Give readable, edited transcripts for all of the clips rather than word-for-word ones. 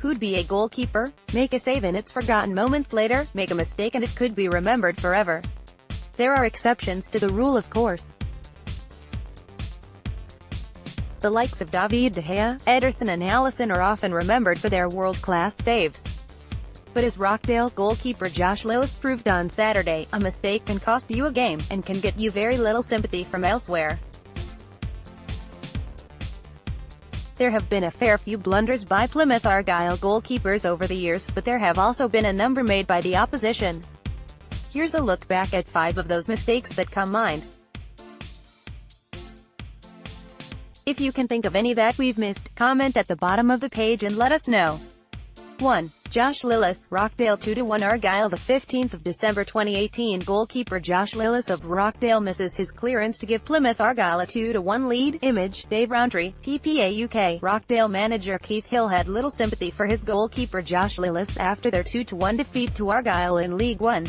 Who'd be a goalkeeper? Make a save and it's forgotten moments later, make a mistake and it could be remembered forever. There are exceptions to the rule, of course. The likes of David de Gea, Ederson and Alisson are often remembered for their world-class saves. But as Rochdale goalkeeper Josh Lillis proved on Saturday, a mistake can cost you a game, and can get you very little sympathy from elsewhere. There have been a fair few blunders by Plymouth Argyle goalkeepers over the years, but there have also been a number made by the opposition. Here's a look back at 5 of those mistakes that come mind. If you can think of any that we've missed, comment at the bottom of the page and let us know. 1. Josh Lillis, Rochdale 2-1 Argyle. The 15th of December 2018, goalkeeper Josh Lillis of Rochdale misses his clearance to give Plymouth Argyle a 2-1 lead. Image, Dave Rowntree, PPA UK. Rochdale manager Keith Hill had little sympathy for his goalkeeper Josh Lillis after their 2-1 defeat to Argyle in League One.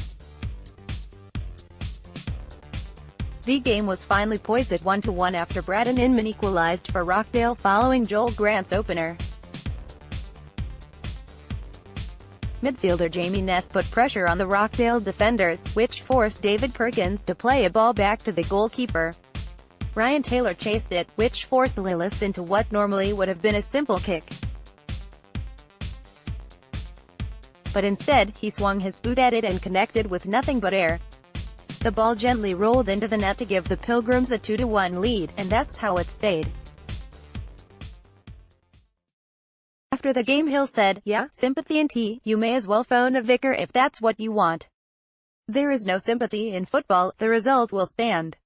The game was finally poised at 1-1 after Braden Inman equalised for Rochdale following Joel Grant's opener. Midfielder Jamie Ness put pressure on the Rochdale defenders, which forced David Perkins to play a ball back to the goalkeeper. Ryan Taylor chased it, which forced Lillis into what normally would have been a simple kick. But instead, he swung his boot at it and connected with nothing but air. The ball gently rolled into the net to give the Pilgrims a 2-1 lead, and that's how it stayed. After the game Hill said, "Yeah, sympathy and tea, you may as well phone a vicar if that's what you want. There is no sympathy in football, the result will stand.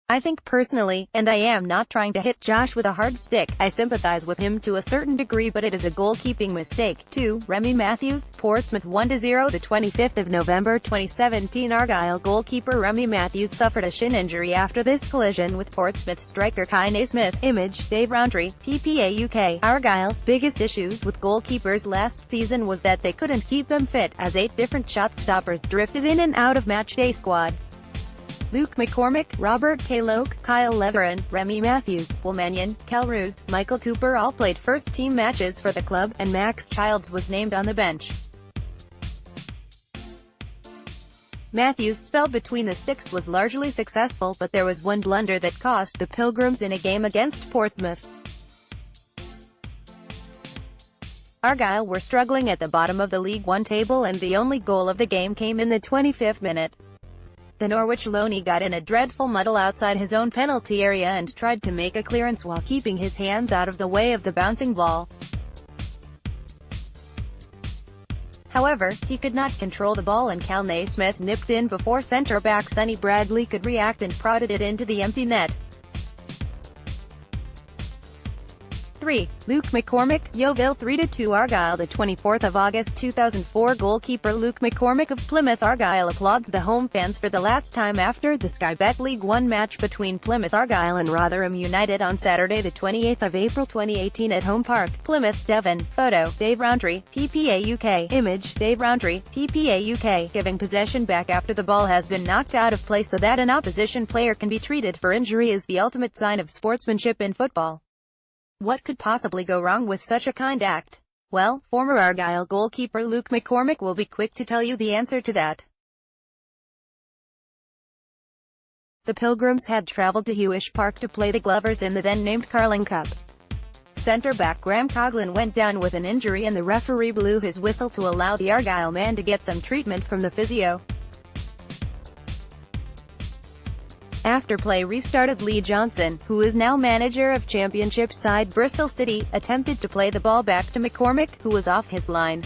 I think personally, and I am not trying to hit Josh with a hard stick, I sympathize with him to a certain degree, but it is a goalkeeping mistake." 2. Remy Matthews, Portsmouth 1-0 The 25th of November 2017, Argyle goalkeeper Remy Matthews suffered a shin injury after this collision with Portsmouth striker Kai Naismith. Image, Dave Rowntree, PPA UK. Argyle's biggest issues with goalkeepers last season was that they couldn't keep them fit, as 8 different shot stoppers drifted in and out of matchday squads. Luke McCormick, Robert Taylok, Kyle Leverin, Remy Matthews, Will Mannion, Kel Roos, Michael Cooper all played first-team matches for the club, and Max Childs was named on the bench. Matthews' spell between the sticks was largely successful, but there was one blunder that cost the Pilgrims in a game against Portsmouth. Argyle were struggling at the bottom of the League One table, and the only goal of the game came in the 25th minute. The Norwich loanee got in a dreadful muddle outside his own penalty area and tried to make a clearance while keeping his hands out of the way of the bouncing ball. However, he could not control the ball and Cal Naismith nipped in before centre-back Sonny Bradley could react and prodded it into the empty net. 3. Luke McCormick, Yeovil 3-2 Argyle. The 24th of August 2004, goalkeeper Luke McCormick of Plymouth Argyle applauds the home fans for the last time after the Sky Bet League One match between Plymouth Argyle and Rotherham United on Saturday the 28th of April 2018 at Home Park, Plymouth, Devon. Photo, Dave Rowntree, PPA UK. Image, Dave Rowntree, PPA UK. Giving possession back after the ball has been knocked out of play so that an opposition player can be treated for injury is the ultimate sign of sportsmanship in football. What could possibly go wrong with such a kind act? Well, former Argyle goalkeeper Luke McCormick will be quick to tell you the answer to that. The Pilgrims had travelled to Hewish Park to play the Glovers in the then-named Carling Cup. Centre-back Graham Coughlin went down with an injury and the referee blew his whistle to allow the Argyle man to get some treatment from the physio. After play restarted, Lee Johnson, who is now manager of Championship side Bristol City, attempted to play the ball back to McCormick, who was off his line.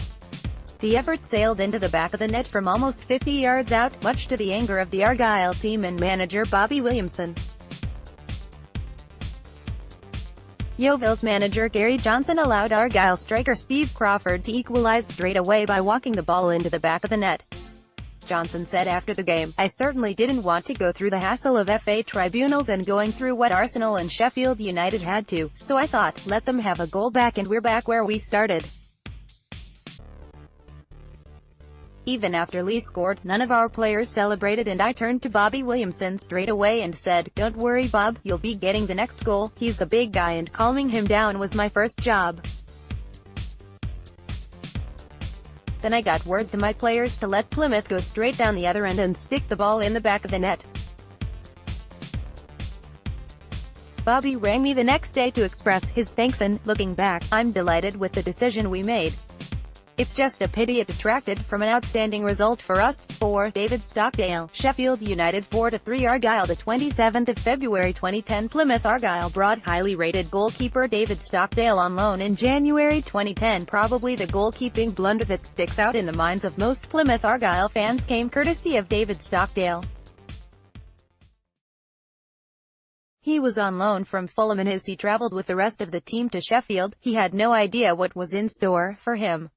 The effort sailed into the back of the net from almost 50 yards out, much to the anger of the Argyle team and manager Bobby Williamson. Yeovil's manager Gary Johnson allowed Argyle striker Steve Crawford to equalise straight away by walking the ball into the back of the net. Johnson said after the game, "I certainly didn't want to go through the hassle of FA tribunals and going through what Arsenal and Sheffield United had to, so I thought, let them have a goal back and we're back where we started." Even after Lee scored, none of our players celebrated, and I turned to Bobby Williamson straight away and said, "Don't worry Bob, you'll be getting the next goal. He's a big guy," and calming him down was my first job. Then I got word to my players to let Plymouth go straight down the other end and stick the ball in the back of the net. Bobby rang me the next day to express his thanks, and, looking back, I'm delighted with the decision we made. It's just a pity it detracted from an outstanding result for us. 4. David Stockdale, Sheffield United 4-3 Argyle. The 27th of February 2010, Plymouth Argyle brought highly rated goalkeeper David Stockdale on loan in January 2010. Probably the goalkeeping blunder that sticks out in the minds of most Plymouth Argyle fans came courtesy of David Stockdale. He was on loan from Fulham, and as he travelled with the rest of the team to Sheffield, he had no idea what was in store for him.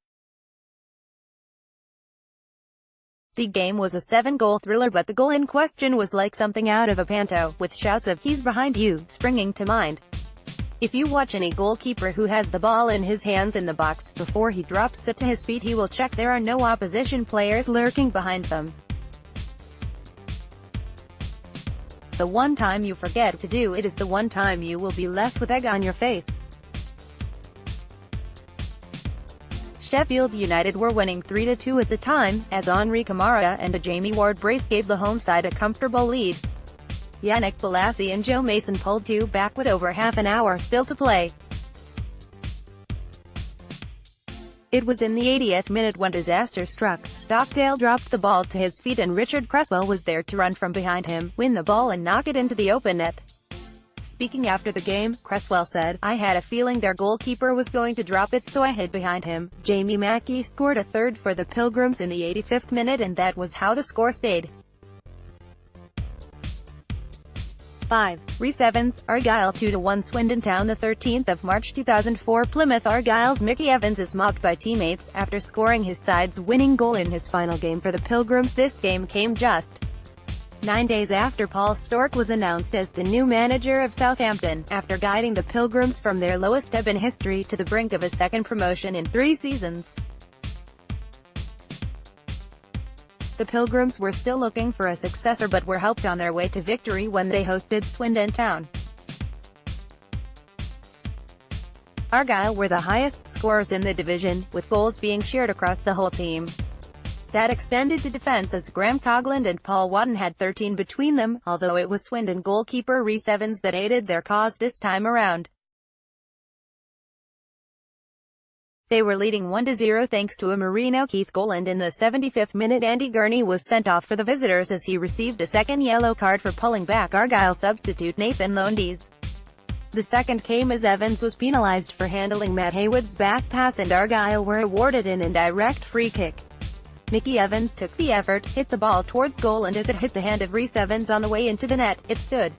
The game was a 7-goal thriller, but the goal in question was like something out of a panto, with shouts of "He's behind you" springing to mind. If you watch any goalkeeper who has the ball in his hands in the box, before he drops it to his feet he will check there are no opposition players lurking behind them. The one time you forget to do it is the one time you will be left with egg on your face. Sheffield United were winning 3-2 at the time, as Henri Camara and a Jamie Ward brace gave the home side a comfortable lead. Yannick Bolasie and Joe Mason pulled two back with over half an hour still to play. It was in the 80th minute when disaster struck. Stockdale dropped the ball to his feet and Richard Cresswell was there to run from behind him, win the ball and knock it into the open net. Speaking after the game, Cresswell said, "I had a feeling their goalkeeper was going to drop it, so I hid behind him." Jamie Mackie scored a third for the Pilgrims in the 85th minute, and that was how the score stayed. 5. Rhys Evans, Argyle 2-1 Swindon Town. The 13th of March 2004, Plymouth Argyle's Mickey Evans is mocked by teammates, after scoring his side's winning goal in his final game for the Pilgrims. This game came just 9 days after Paul Stork was announced as the new manager of Southampton, after guiding the Pilgrims from their lowest ebb in history to the brink of a second promotion in 3 seasons. The Pilgrims were still looking for a successor but were helped on their way to victory when they hosted Swindon Town. Argyle were the highest scorers in the division, with goals being shared across the whole team. That extended to defence, as Graham Cogland and Paul Wadden had 13 between them, although it was Swindon goalkeeper Rhys Evans that aided their cause this time around. They were leading 1-0 thanks to a Marino Keith goal, and in the 75th minute Andy Gurney was sent off for the visitors as he received a second yellow card for pulling back Argyle substitute Nathan Lowndes. The second came as Evans was penalised for handling Matt Haywood's back pass, and Argyle were awarded an indirect free kick. Mickey Evans took the effort, hit the ball towards goal, and as it hit the hand of Rhys Evans on the way into the net, it stood.